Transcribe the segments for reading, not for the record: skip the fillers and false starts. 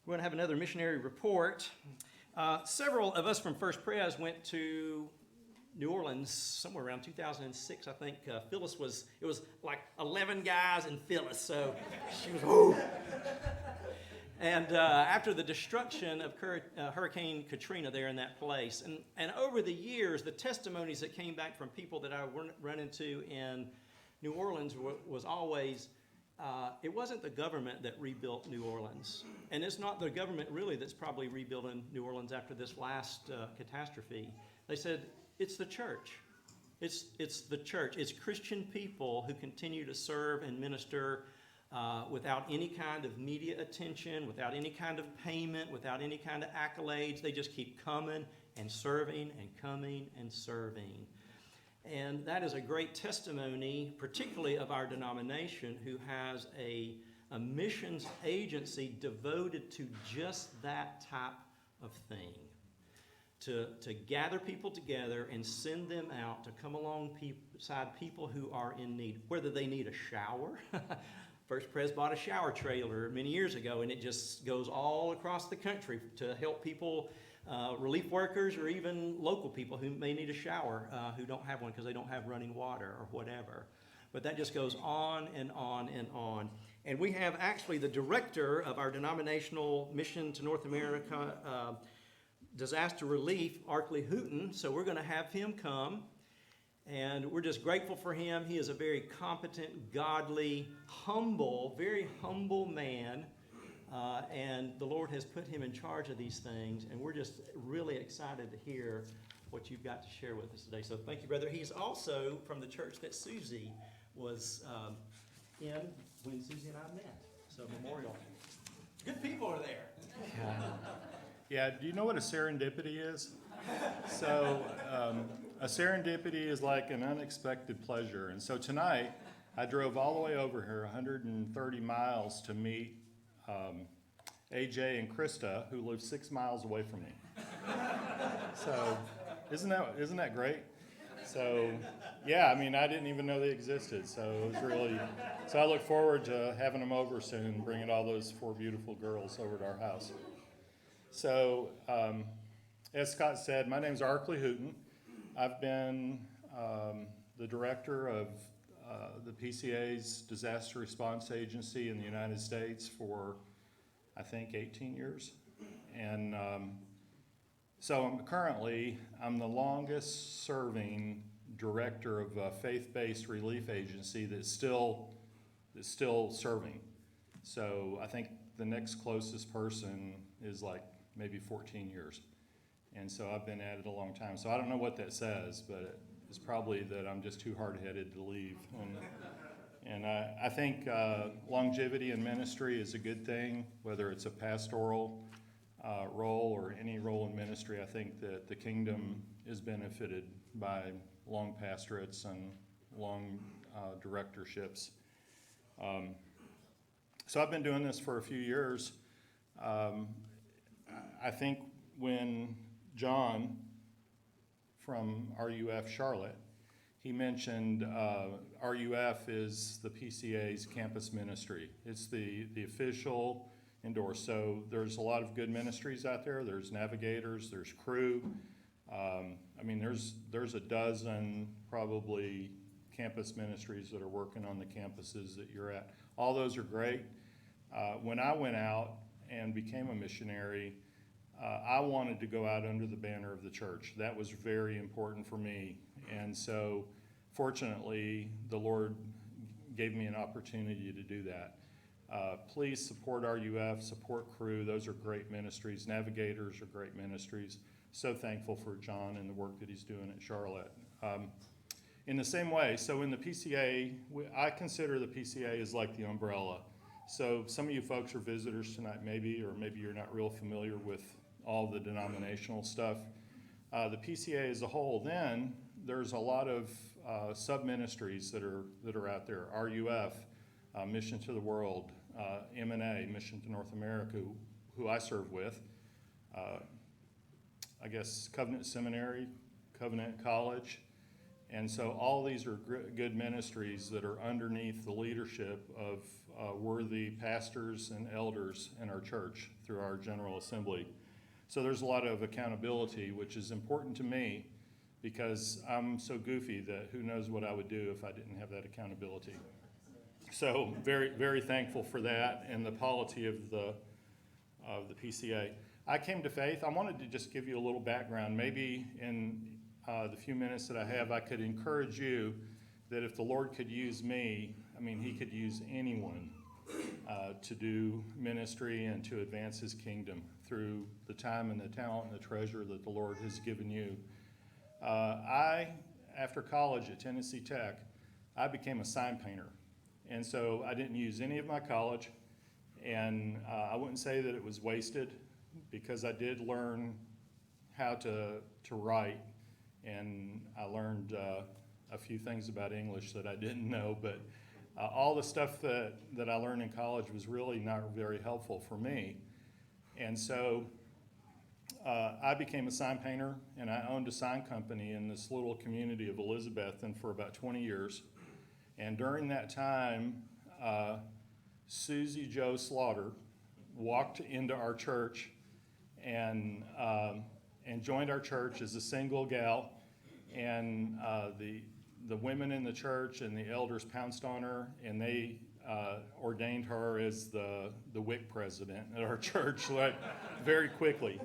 We're going to have another missionary report. Several of us from First Pres went to New Orleans somewhere around 2006, I think. Phyllis it was like 11 guys and Phyllis, so she was, whoo! And after the destruction of Hurricane Katrina there in that place, and over the years, the testimonies that came back from people that I run into in New Orleans was always, it wasn't the government that rebuilt New Orleans. And it's not the government really that's probably rebuilding New Orleans after this last catastrophe. They said, it's the church. It's the church. It's Christian people who continue to serve and minister without any kind of media attention, without any kind of payment, without any kind of accolades. They just keep coming and serving and coming and serving. And that is a great testimony, particularly of our denomination, who has a missions agency devoted to just that type of thing. To gather people together and send them out to come alongside people who are in need, whether they need a shower. First Pres bought a shower trailer many years ago, and it just goes all across the country to help people, relief workers or even local people who may need a shower who don't have one because they don't have running water or whatever. But that just goes on and on and on. And we have actually the director of our denominational mission to North America disaster relief, Arklie Hooten. So we're going to have him come. And we're just grateful for him. He is a very competent, godly, very humble man. And the Lord has put him in charge of these things. And we're just really excited to hear what you've got to share with us today. So thank you, brother. He's also from the church that Susie was in when Susie and I met. So Memorial. Good people are there. Yeah, do you know what a serendipity is? So a serendipity is like an unexpected pleasure. And so tonight, I drove all the way over here, 130 miles, to meet AJ and Krista, who live 6 miles away from me. So isn't that great? So yeah, I mean, I didn't even know they existed. So it was really, so I look forward to having them over soon, bringing all those 4 beautiful girls over to our house. So, as Scott said, my name is Arklie Hooten. I've been the director of the PCA's Disaster Response Agency in the United States for, I think, 18 years. And so I'm the longest serving director of a faith-based relief agency that's still serving. So I think the next closest person is like maybe 14 years. And so I've been at it a long time. So I don't know what that says, but it's probably that I'm just too hard-headed to leave. And I think longevity in ministry is a good thing, whether it's a pastoral role or any role in ministry. I think that the kingdom is benefited by long pastorates and long directorships. So I've been doing this for a few years. I think when John from RUF Charlotte, he mentioned RUF is the PCA's campus ministry. It's the official endorsed. So there's a lot of good ministries out there. There's navigators, there's crew. I mean, there's a dozen probably campus ministries that are working on the campuses that you're at. All those are great. When I went out and became a missionary, I wanted to go out under the banner of the church. That was very important for me. And so, fortunately, the Lord gave me an opportunity to do that. Please support RUF, support Crew. Those are great ministries. Navigators are great ministries. So thankful for John and the work that he's doing at Charlotte. In the same way, so in the PCA, I consider the PCA as like the umbrella. So some of you folks are visitors tonight maybe, or maybe you're not real familiar with all the denominational stuff. The PCA as a whole, then there's a lot of sub-ministries that are out there. RUF, Mission to the World, M&A, Mission to North America, who I serve with. I guess Covenant Seminary, Covenant College, And so all these are good ministries that are underneath the leadership of worthy pastors and elders in our church through our General Assembly. So there's a lot of accountability, which is important to me because I'm so goofy that who knows what I would do if I didn't have that accountability. So very, very thankful for that and the polity of the PCA. I came to faith. I wanted to just give you a little background. Maybe in the few minutes that I have, I could encourage you that if the Lord could use me, I mean, he could use anyone to do ministry and to advance his kingdom through the time and the talent and the treasure that the Lord has given you. After college at Tennessee Tech, I became a sign painter. And so I didn't use any of my college, and I wouldn't say that it was wasted because I did learn how to write, and I learned a few things about English that I didn't know, but all the stuff that I learned in college was really not very helpful for me. And so I became a sign painter, and I owned a sign company in this little community of Elizabethton for about 20 years. And during that time, Susie Jo Slaughter walked into our church and joined our church as a single gal. And the women in the church and the elders pounced on her, and they ordained her as the WIC president at our church, like very quickly.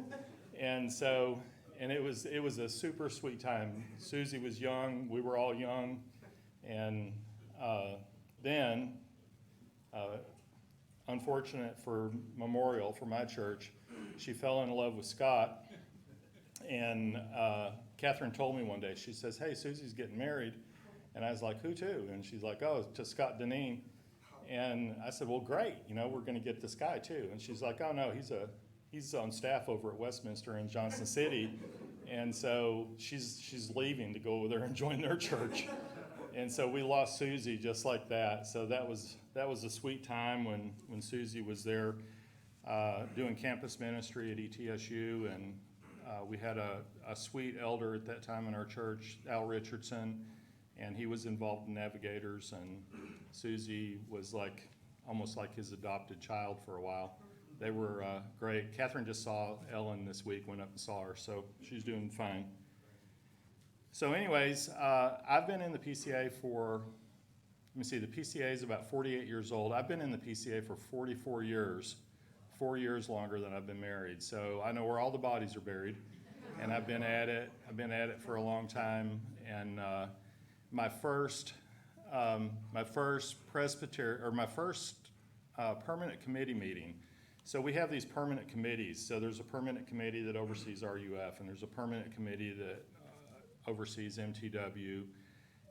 And so, and it was a super sweet time. Susie was young, we were all young, and then, unfortunate for Memorial, for my church, she fell in love with Scott. And Catherine told me one day, she says, "Hey, Susie's getting married." And I was like, "Who to?" And she's like, "Oh, to Scott Deneen." And I said, "Well, great, we're going to get this guy too." And she's like, "Oh no, he's on staff over at Westminster in Johnson City." And so she's leaving to go over there and join their church. And so we lost Susie just like that. So that was a sweet time when Susie was there doing campus ministry at ETSU. And we had a sweet elder at that time in our church, Al Richardson, and he was involved in Navigators. And Susie was almost like his adopted child for a while. They were great. Catherine just saw Ellen this week, went up and saw her, so she's doing fine. So anyways, I've been in the PCA the PCA is about 48 years old. I've been in the PCA for 44 years, 4 years longer than I've been married. So I know where all the bodies are buried, and I've been at it for a long time. And my first permanent committee meeting. So we have these permanent committees. So there's a permanent committee that oversees RUF, and there's a permanent committee that oversees MTW.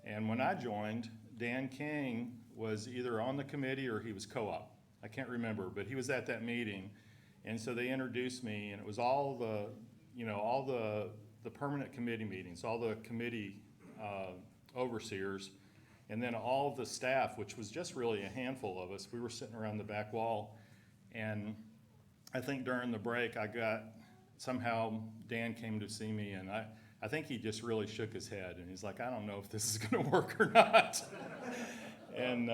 And when I joined, Dan King was either on the committee or he was co-op. I can't remember, but he was at that meeting. And so they introduced me, and it was all the permanent committee meetings, all the committee overseers, and then all of the staff, which was just really a handful of us. We were sitting around the back wall, and I think during the break, somehow Dan came to see me, and I think he just really shook his head, and he's like, "I don't know if this is going to work or not." And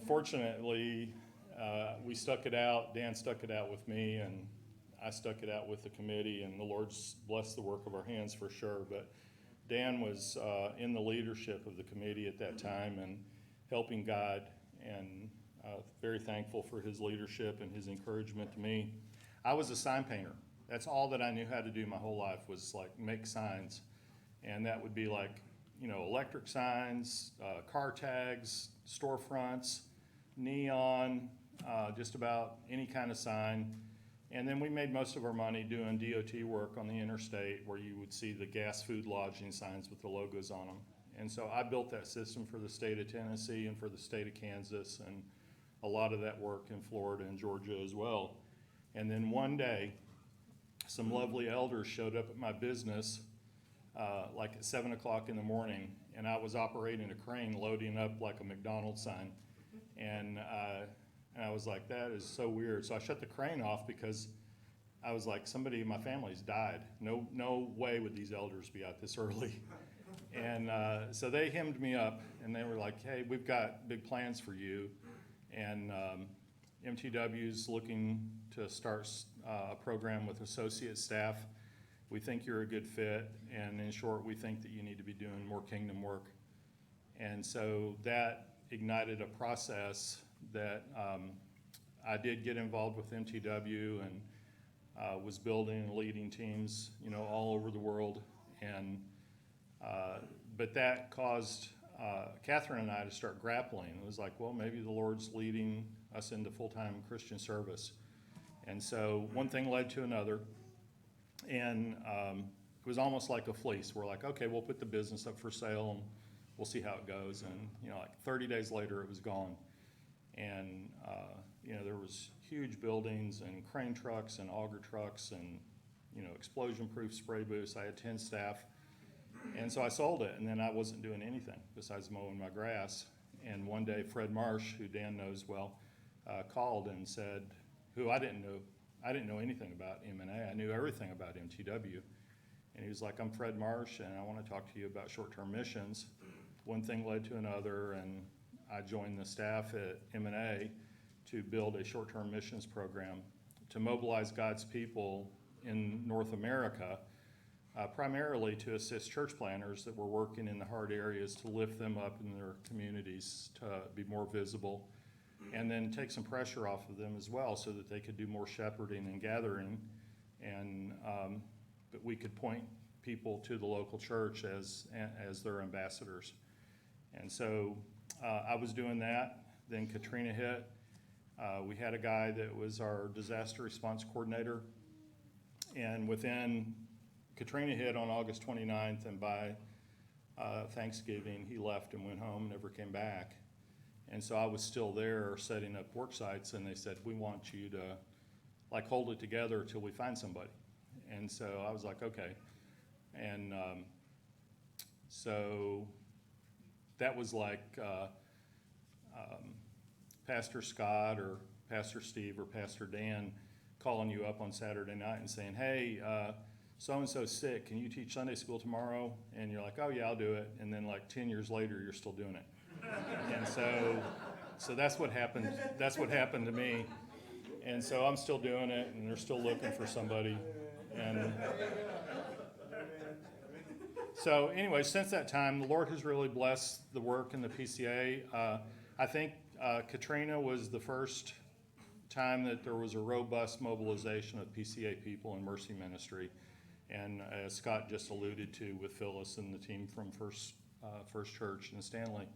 fortunately, we stuck it out. Dan stuck it out with me, and I stuck it out with the committee, and the Lord's blessed the work of our hands for sure. But Dan was in the leadership of the committee at that time and helping guide, and very thankful for his leadership and his encouragement to me. I was a sign painter. That's all that I knew how to do my whole life, was make signs. And that would be electric signs, car tags, storefronts, neon, just about any kind of sign. And then we made most of our money doing DOT work on the interstate, where you would see the gas, food, lodging signs with the logos on them. And so I built that system for the state of Tennessee and for the state of Kansas, and a lot of that work in Florida and Georgia as well. And then one day, some lovely elders showed up at my business at 7 o'clock in the morning, and I was operating a crane loading up like a McDonald's sign. And I was like, that is so weird. So I shut the crane off because I was like, somebody in my family's died. No way would these elders be out this early. And so they hemmed me up, and they were like, hey, we've got big plans for you. And MTW's looking to start a program with associate staff. We think you're a good fit, and in short, we think that you need to be doing more kingdom work. And so that ignited a process that I did get involved with MTW and was building and leading teams, all over the world. And but that caused Catherine and I to start grappling. It was like, well, maybe the Lord's leading us into full-time Christian service. And so one thing led to another. And it was almost like a fleece. We're like, okay, we'll put the business up for sale and we'll see how it goes. And, like 30 days later, it was gone. And, there was huge buildings and crane trucks and auger trucks and, explosion-proof spray booths. I had 10 staff. And so I sold it, and then I wasn't doing anything besides mowing my grass. And one day, Fred Marsh, who Dan knows well, called and said, who I didn't know anything about M&A. I knew everything about MTW. And he was like, I'm Fred Marsh, and I want to talk to you about short-term missions. One thing led to another, and I joined the staff at M&A to build a short-term missions program to mobilize God's people in North America, primarily to assist church planners that were working in the hard areas to lift them up in their communities to be more visible, and then take some pressure off of them as well so that they could do more shepherding and gathering, and that we could point people to the local church as their ambassadors. And so I was doing that. Then Katrina hit. We had a guy that was our disaster response coordinator, and within Katrina hit on August 29th, and by Thanksgiving, he left and went home, never came back. And so I was still there setting up work sites, and they said, we want you to hold it together till we find somebody. And so I was like, okay. And so that was like Pastor Scott or Pastor Steve or Pastor Dan calling you up on Saturday night and saying, hey, so-and-so's sick, can you teach Sunday school tomorrow? And you're like, oh yeah, I'll do it. And then 10 years later, you're still doing it. And so that's what happened. That's what happened to me. And so I'm still doing it, and they're still looking for somebody. And so anyway, since that time, the Lord has really blessed the work in the PCA. I think Katrina was the first time that there was a robust mobilization of PCA people in mercy ministry. And as Scott just alluded to with Phyllis and the team from First Church in Stanley.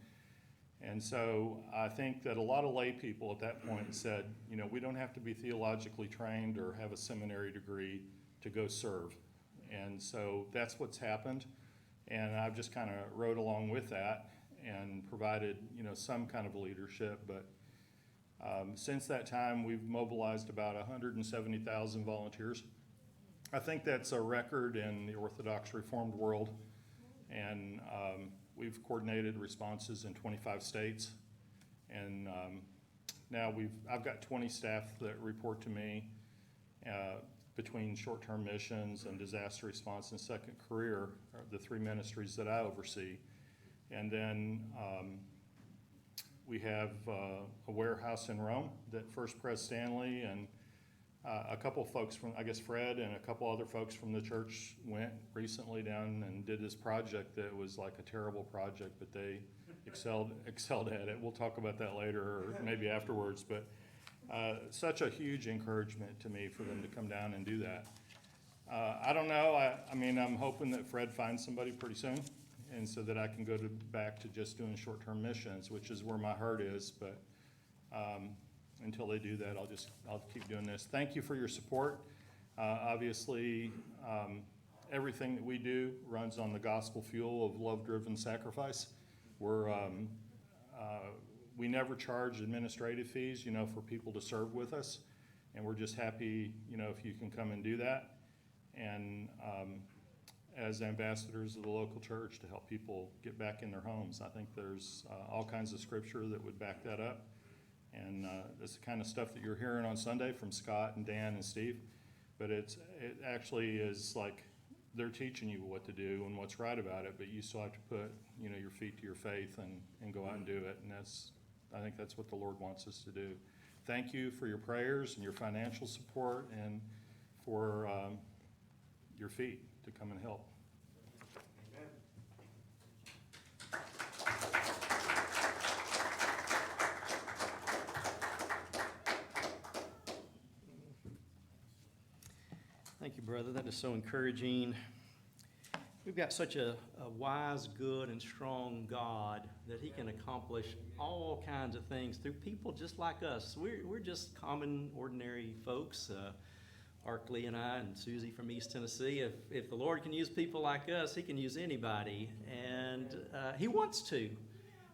And so I think that a lot of lay people at that point said, we don't have to be theologically trained or have a seminary degree to go serve. And so that's what's happened. And I've just kind of rode along with that and provided, some kind of leadership. But since that time, we've mobilized about 170,000 volunteers. I think that's a record in the Orthodox Reformed world. And we've coordinated responses in 25 states. And now I've got 20 staff that report to me between short-term missions and disaster response and Second Career, are the three ministries that I oversee. And then we have a warehouse in Rome that First Pres Stanley and a couple of folks from, I guess Fred and a couple other folks from the church went recently down and did this project that was like a terrible project, but they excelled at it. We'll talk about that later or maybe afterwards, but such a huge encouragement to me for them to come down and do that. I don't know, I'm hoping that Fred finds somebody pretty soon, and so that I can go back to just doing short-term missions, which is where my heart is, but until they do that, I'll keep doing this. Thank you for your support. Obviously, everything that we do runs on the gospel fuel of love-driven sacrifice. We never charge administrative fees, for people to serve with us, and we're just happy, if you can come and do that. And as ambassadors of the local church to help people get back in their homes. I think there's all kinds of scripture that would back that up. And it's the kind of stuff that you're hearing on Sunday from Scott and Dan and Steve. But it actually is like they're teaching you what to do and what's right about it, but you still have to put, your feet to your faith and go out and do it. And I think that's what the Lord wants us to do. Thank you for your prayers and your financial support and for your feet to come and help. Thank you, brother. That is so encouraging. We've got such a wise, good, and strong God that He can accomplish all kinds of things through people just like us. We're just common, ordinary folks. Arklie and I and Susie from East Tennessee. If the Lord can use people like us, He can use anybody. And He wants to.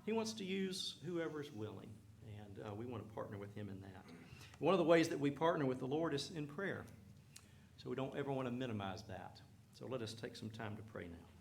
He wants to use whoever's willing. And we want to partner with Him in that. One of the ways that we partner with the Lord is in prayer. So we don't ever want to minimize that. So let us take some time to pray now.